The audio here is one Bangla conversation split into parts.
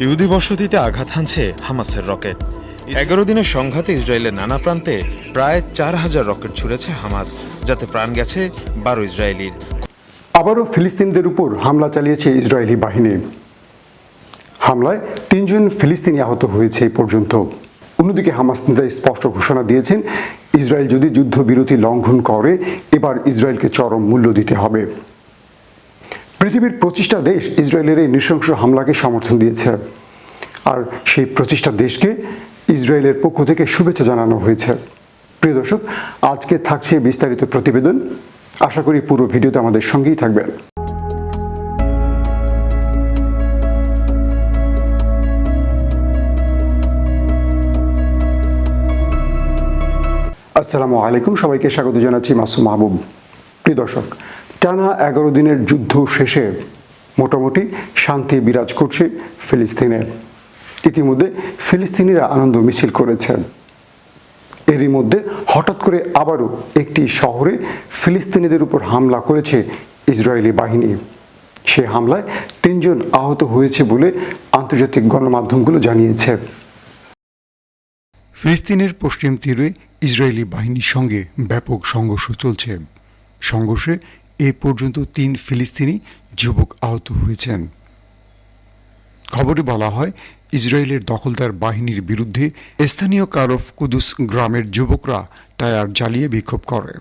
ইহুদি বসতিতে আঘাত হানছে হামাসের রকেট। 11 দিনের সংঘাতে ইসরায়েলের নানা প্রান্তে প্রায় 4000 রকেট ছুড়েছে হামাস, যাতে প্রাণ গেছে 12 ইসরায়েলির। আবারও ফিলিস্তিনিদের উপর হামলা চালিয়েছে ইসরায়েলি বাহিনী। হামলায় 3 জন ফিলিস্তিনি আহত হয়েছে এই পর্যন্ত। অন্যদিকে হামাস নেতা স্পষ্ট ঘোষণা দিয়েছেন, ইসরায়েল যদি যুদ্ধবিরতি লঙ্ঘন করে এবার ইসরায়েলকে চরম মূল্য দিতে হবে। পৃথিবীর 25টা দেশ ইসরায়েলের এই নৃশংস হামলাকে সমর্থন দিয়েছে, আর সেই 25টা দেশকে ইসরায়েলের পক্ষ থেকে শুভেচ্ছা জানানো হয়েছে। প্রিয় দর্শক, আজকে থাকছে বিস্তারিত প্রতিবেদন। আশা করি পুরো ভিডিওতে আমাদের সঙ্গেই থাকবেন। আসসালামু আলাইকুম, সবাইকে স্বাগত জানাচ্ছি মাসুম মাহবুব। প্রিয় দর্শক, টানা 11 দিনের যুদ্ধ শেষে মোটামুটি শান্তি বিরাজ করছে ফিলিস্তিনে। ইতিমধ্যে ফিলিস্তিনিরা আনন্দ মিছিল করেছেন। এরই মধ্যে হঠাৎ করে আবারও একটি শহরে ফিলিস্তিনিদের উপর হামলা করেছে ইসরায়েলি বাহিনী। সে হামলায় 3 জন আহত হয়েছে বলে আন্তর্জাতিক গণমাধ্যমগুলো জানিয়েছে। ফিলিস্তিনের পশ্চিম তীরে ইসরায়েলি বাহিনীর সঙ্গে ব্যাপক সংঘর্ষ চলছে। সংঘর্ষে এ পর্যন্ত 3 ফিলিস্তিনি যুবক আহত হয়েছেন। খবরে বলা হয়, ইসরায়েলের দখলদার বাহিনীর বিরুদ্ধে স্থানীয় কারফ কুদুস গ্রামের যুবকরা টায়ার জ্বালিয়ে বিক্ষোভ করে।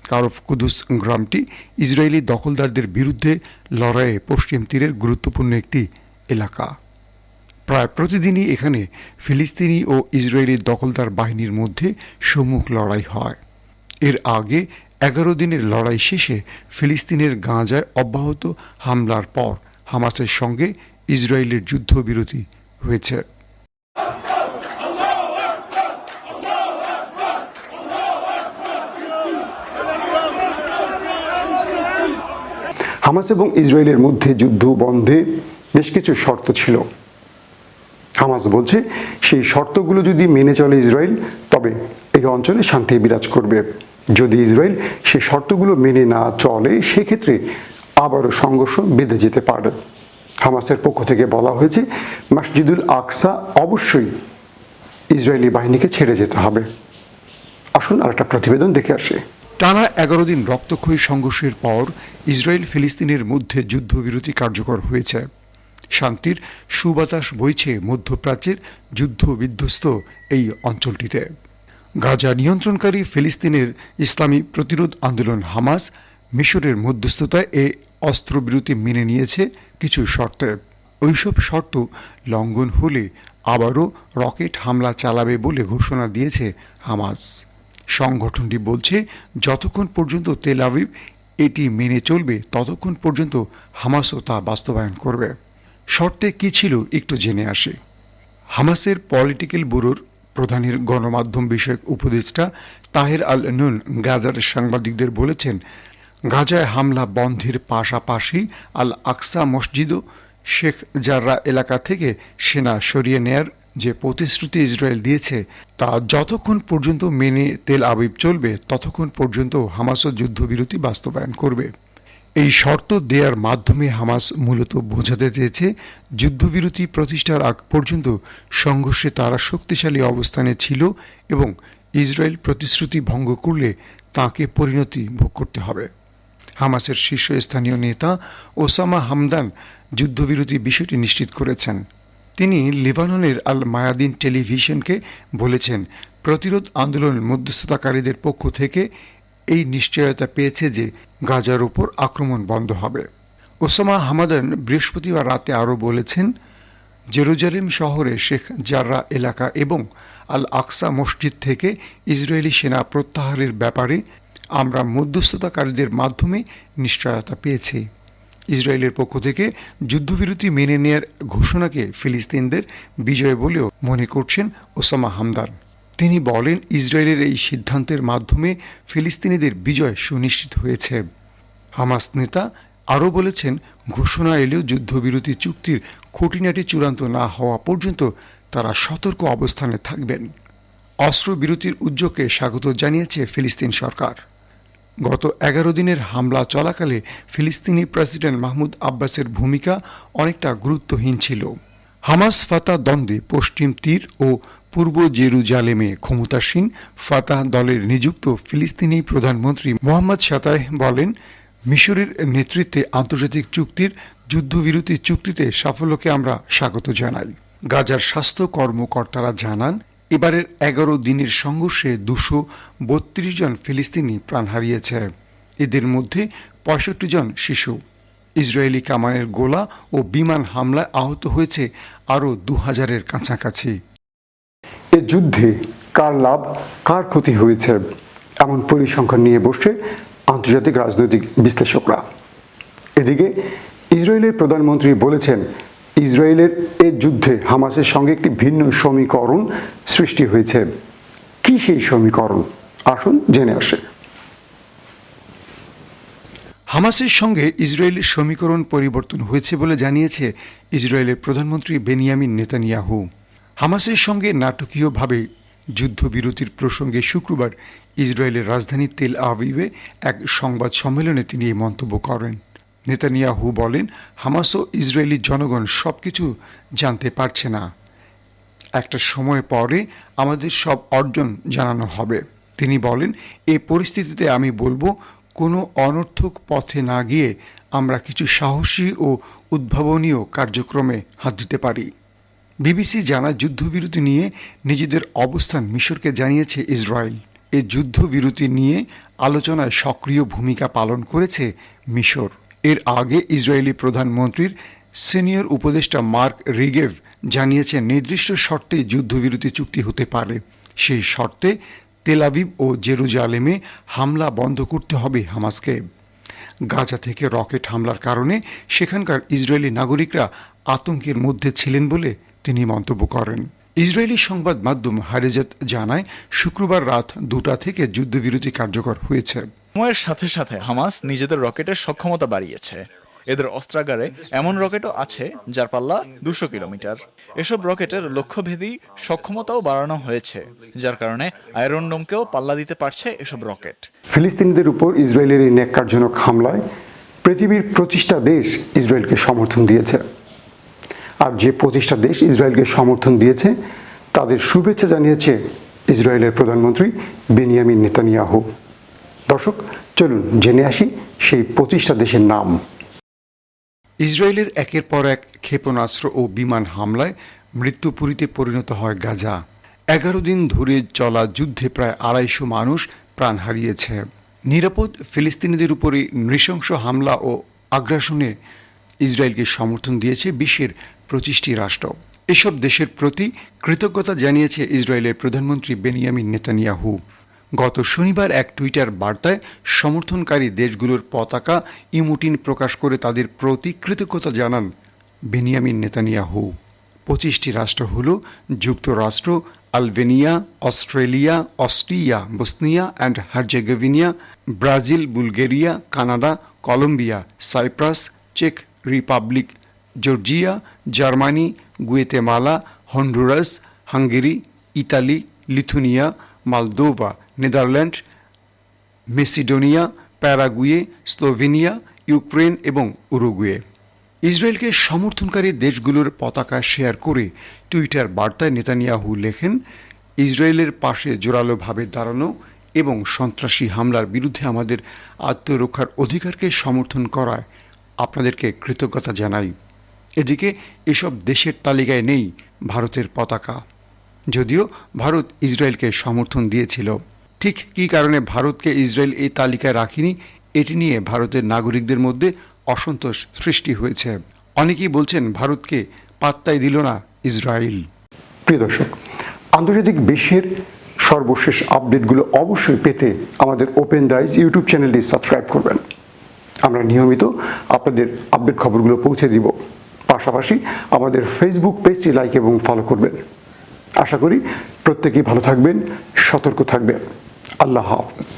কারফ কুদুস গ্রামটি ইসরায়েলি দখলদারদের বিরুদ্ধে লড়াইয়ে পশ্চিম তীরের গুরুত্বপূর্ণ একটি এলাকা। প্রায় প্রতিদিনই এখানে ফিলিস্তিনি ও ইসরায়েলি দখলদার বাহিনীর মধ্যে সম্মুখ লড়াই হয়। এর আগে 11 দিনের লড়াই শেষে ফিলিস্তিনের গাজায় অব্যাহত হামলার পর হামাসের সঙ্গে ইসরায়েলের যুদ্ধবিরতি হয়েছে। হামাস এবং ইসরায়েলের মধ্যে যুদ্ধ বন্ধে বেশ কিছু শর্ত ছিল। হামাস বলছে, সেই শর্তগুলো যদি মেনে চলে ইসরায়েল, তবে এই অঞ্চলে শান্তি বিরাজ করবে। যদি ইসরায়েল সেই শর্তগুলো মেনে না চলে, সেক্ষেত্রে আবারও সংঘর্ষ বেঁধে যেতে পারে। হামাসের পক্ষ থেকে বলা হয়েছে, মসজিদুল আকসা অবশ্যই ইসরায়েলি বাহিনীকে ছেড়ে যেতে হবে। আসুন আরেকটা প্রতিবেদন দেখে আসে। টানা 11 দিন রক্তক্ষয়ী সংঘর্ষের পর ইসরায়েল ফিলিস্তিনের মধ্যে যুদ্ধবিরতি কার্যকর হয়েছে। শান্তির সুবাতাস বইছে মধ্যপ্রাচ্যের যুদ্ধ বিধ্বস্ত এই অঞ্চলটিতে। গাজা নিয়ন্ত্রণকারী ফিলিস্তিনের ইসলামী প্রতিরোধ আন্দোলন হামাস মিশরের মধ্যস্থতায় এ অস্ত্রবিরতি মেনে নিয়েছে কিছু শর্তে। ওইসব শর্ত লঙ্ঘন হলে আবারও রকেট হামলা চালাবে বলে ঘোষণা দিয়েছে হামাস। সংগঠনটি বলছে, যতক্ষণ পর্যন্ত তেল আবিব এটি মেনে চলবে, ততক্ষণ পর্যন্ত হামাসও তা বাস্তবায়ন করবে। শর্তে কি ছিল একটু জেনে আসে। হামাসের পলিটিক্যাল ব্যুরোর প্রধানের গণমাধ্যম বিষয়ক উপদেষ্টা তাহের আল নুন গাজার সাংবাদিকদের বলেছেন, গাজায় হামলা বন্ধের পাশাপাশি আল আকসা মসজিদ ও শেখ জাররা এলাকা থেকে সেনা সরিয়ে নেয়ার যে প্রতিশ্রুতি ইসরায়েল দিয়েছে, তা যতক্ষণ পর্যন্ত মেনে তেল আবিব চলবে, ততক্ষণ পর্যন্ত হামাসও যুদ্ধবিরতি বাস্তবায়ন করবে। এই শর্ত দেওয়ার মাধ্যমে হামাস মূলত বোঝাতে চেয়েছে, যুদ্ধবিরতি প্রতিষ্ঠার আগ পর্যন্ত সংঘর্ষে তারা শক্তিশালী অবস্থানে ছিল এবং ইসরায়েল প্রতিশ্রুতি ভঙ্গ করলে তাকে পরিণতি ভোগ করতে হবে। হামাসের শীর্ষস্থানীয় নেতা ওসামা হামদান যুদ্ধবিরতি বিষয়টি নিশ্চিত করেছেন। তিনি লেবাননের আল মায়াদিন টেলিভিশনকে বলেছেন, প্রতিরোধ আন্দোলনের মধ্যস্থতাকারীদের পক্ষ থেকে এই নিশ্চয়তা পেয়েছে যে গাজার উপর আক্রমণ বন্ধ হবে। ওসামা হামাদান বৃহস্পতিবার রাতে আরও বলেছেন, জেরুজালেম শহরে শেখ জাররা এলাকা এবং আল আকসা মসজিদ থেকে ইসরায়েলি সেনা প্রত্যাহারের ব্যাপারে আমরা মধ্যস্থতাকারীদের মাধ্যমে নিশ্চয়তা পেয়েছি। ইসরায়েলের পক্ষ থেকে যুদ্ধবিরতি মেনে নেয়ার ঘোষণাকে ফিলিস্তিনদের বিজয় বলেও মনে করছেন ওসামা হামদান। তিনি বলেন, ইসরায়েলের এই সিদ্ধান্তের মাধ্যমে ফিলিস্তিনিদের বিজয় সুনিশ্চিত হয়েছে। হামাস নেতা আরও বলেছেন, ঘোষণা এলেও যুদ্ধবিরতি চুক্তির খুঁটিনাটি চূড়ান্ত না হওয়া পর্যন্ত তারা সতর্ক অবস্থানে থাকবেন। অস্ত্রবিরতির উদ্যোগকে স্বাগত জানিয়েছে ফিলিস্তিন সরকার। গত 11 দিনের হামলা চলাকালে ফিলিস্তিনি প্রেসিডেন্ট মাহমুদ আব্বাসের ভূমিকা অনেকটা গুরুত্বহীন ছিল। হামাস ফাতাহ দ্বন্দ্বে পশ্চিম তীর ও পূর্ব জেরুজালেমে ক্ষমতাসীন ফাতাহ দলের নিযুক্ত ফিলিস্তিনি প্রধানমন্ত্রী মোহাম্মদ শাতাহ বলেন, মিশরের নেতৃত্বে আন্তর্জাতিক চুক্তির যুদ্ধবিরতি চুক্তিতে সাফল্যকে আমরা স্বাগত জানাই। গাজার স্বাস্থ্য কর্মকর্তারা জানান, এবারের 11 দিনের সংঘর্ষে 232 জন ফিলিস্তিনি প্রাণ হারিয়েছে। এদের মধ্যে 65 জন শিশু। ইসরায়েলি কামানের গোলা ও বিমান হামলায় আহত হয়েছে আরও 2000-এর কাছাকাছি। এ যুদ্ধে কার লাভ কার ক্ষতি হয়েছে এমন পরিসংখ্যান নিয়ে বসছে আন্তর্জাতিক রাজনৈতিক বিশ্লেষকরা। এদিকে ইসরায়েলের প্রধানমন্ত্রী বলেছেন, ইসরায়েলের এ যুদ্ধে হামাসের সঙ্গে একটি ভিন্ন সমীকরণ সৃষ্টি হয়েছে। কি সেই সমীকরণ? আসুন জেনে আসে। হামাসের সঙ্গে ইসরায়েলের সমীকরণ পরিবর্তন হয়েছে বলে জানিয়েছে ইসরায়েলের প্রধানমন্ত্রী বেনিয়ামিন নেতানিয়াহু। হামাসের সঙ্গে নাটকীয়ভাবে যুদ্ধবিরতির প্রসঙ্গে শুক্রবার ইসরায়েলের রাজধানী তেল আবিবে এক সংবাদ সম্মেলনে তিনি এই মন্তব্য করেন। নেতানিয়াহু বলেন, হামাস ও ইসরায়েলি জনগণ সবকিছু জানতে পারছে না। একটা সময় পরে আমাদের সব অর্জন জানানো হবে। তিনি বলেন, এই পরিস্থিতিতে আমি বলবো, কোনো অনর্থক পথে না গিয়ে আমরা কিছু সাহসী ও উদ্ভাবনীয় কার্যক্রমে হাত দিতে পারি। বিবিসি জানায়, যুদ্ধবিরতি নিয়ে নিজেদের অবস্থান মিশরকে জানিয়েছে ইসরায়েল। এই যুদ্ধবিরতি নিয়ে আলোচনায় সক্রিয় ভূমিকা পালন করেছে মিশর। এর আগে ইসরায়েলি প্রধানমন্ত্রীর সিনিয়র উপদেষ্টা মার্ক রিগেভ জানিয়েছেন, নির্দিষ্ট শর্তে যুদ্ধবিরতি চুক্তি হতে পারে। সেই শর্তে তেল আবিব ও জেরুজালেমে হামলা বন্ধ করতে হবে হামাসকে। গাজা থেকে রকেট হামলার কারণে সেখানকার ইসরায়েলি নাগরিকরা আতঙ্কের মধ্যে ছিলেন বলে তিনি মন্তব্য করেন। ইসরায়েলি সংবাদ মাধ্যম হারেজাত জানায়, শুক্রবার রাত 2টা থেকে যুদ্ধবিরতি কার্যকর হয়েছে। সময়ের সাথে সাথে হামাস নিজেদের রকেটের সক্ষমতা বাড়িয়েছে। এদের অস্ত্রাগারে এমন রকেটও আছে যার পাল্লা 200 কিলোমিটার। এসব রকেটের লক্ষ্যভেদী সক্ষমতাও বাড়ানো হয়েছে, যার কারণে আয়রন ডোমকেও পাল্লা দিতে পারছে এসব রকেট। ফিলিস্তিনিদের উপর ইসরায়েলের এই ন্যাক্কারজনক হামলায় পৃথিবীর 25টা দেশ ইসরায়েলকে সমর্থন দিয়েছে। আর যে 25টা দেশ ইসরায়েলকে সমর্থন দিয়েছে তাদের শুভেচ্ছা জানিয়েছে ইসরায়েলের প্রধানমন্ত্রী বেনিয়ামিন নেতানিয়াহু। দর্শক, চলুন জেনে আসি সেই 25টা দেশের নাম। ইসরায়েলের একের পর এক ক্ষেপণাস্ত্র ও বিমান হামলায় মৃত্যুপুরীতে পরিণত হয় গাজা। 11 দিন ধরে চলা যুদ্ধে প্রায় 250 মানুষ প্রাণ হারিয়েছে। নিরাপদ ফিলিস্তিনিদের উপরে নৃশংস হামলা ও আগ্রাসনে ইসরায়েলকে সমর্থন দিয়েছে বিশ্বের 25টি রাষ্ট্র। এসব দেশের প্রতি কৃতজ্ঞতা জানিয়েছে ইসরায়েলের প্রধানমন্ত্রী বেনিয়ামিন নেতানিয়াহু। গত শনিবার এক টুইটার বার্তায় সমর্থনকারী দেশগুলোর পতাকা ইমোটিন প্রকাশ করে তাদের প্রতি কৃতজ্ঞতা জানান বেনিয়ামিন নেতানিয়াহু। 25টি রাষ্ট্র হল যুক্তরাষ্ট্র, Albania, Australia, Austria, Bosnia and Herzegovina, Brazil, Bulgaria, Canada, Colombia, Cyprus, চেক Republic, Georgia, Germany, Guatemala, Honduras, Hungary, Italy, Lithuania, Moldova, Netherland, Macedonia, Paraguay, Slovenia, Ukraine এবং উরুগুয়ে। ইসরায়েলকে সমর্থনকারী দেশগুলোর পতাকা শেয়ার করে টুইটার বার্তায় নেতানিয়াহু লেখেন, ইসরায়েলের পাশে জোরালোভাবে দাঁড়ানো এবং সন্ত্রাসী হামলার বিরুদ্ধে আমাদের আত্মরক্ষার অধিকারকে সমর্থন করায় আপনাদেরকে কৃতজ্ঞতা জানাই। এদিকে এসব দেশের তালিকায় নেই ভারতের পতাকা, যদিও ভারত ইসরায়েলকে সমর্থন দিয়েছিল। ঠিক কী কারণে ভারতকে ইসরায়েল এই তালিকায় রাখেনি, এটি নিয়ে ভারতের নাগরিকদের মধ্যে অসন্তোষ সৃষ্টি হয়েছে। অনেকেই বলছেন ভারতকে পাত্তাই দিল না ইসরায়েল। প্রিয় দর্শক, আন্তর্জাতিক বিশ্বের সর্বশেষ আপডেটগুলো অবশ্যই পেতে আমাদের ওপেন দ্য আইজ ইউটিউব চ্যানেলটি সাবস্ক্রাইব করবেন। আমরা নিয়মিত আপনাদের আপডেট খবরগুলো পৌঁছে দিব। পাশাপাশি আমাদের ফেসবুক পেজটি লাইক এবং ফলো করবেন। আশা করি প্রত্যেকেই ভালো থাকবেন, সতর্ক থাকবেন। আল্লাহ হাফেজ।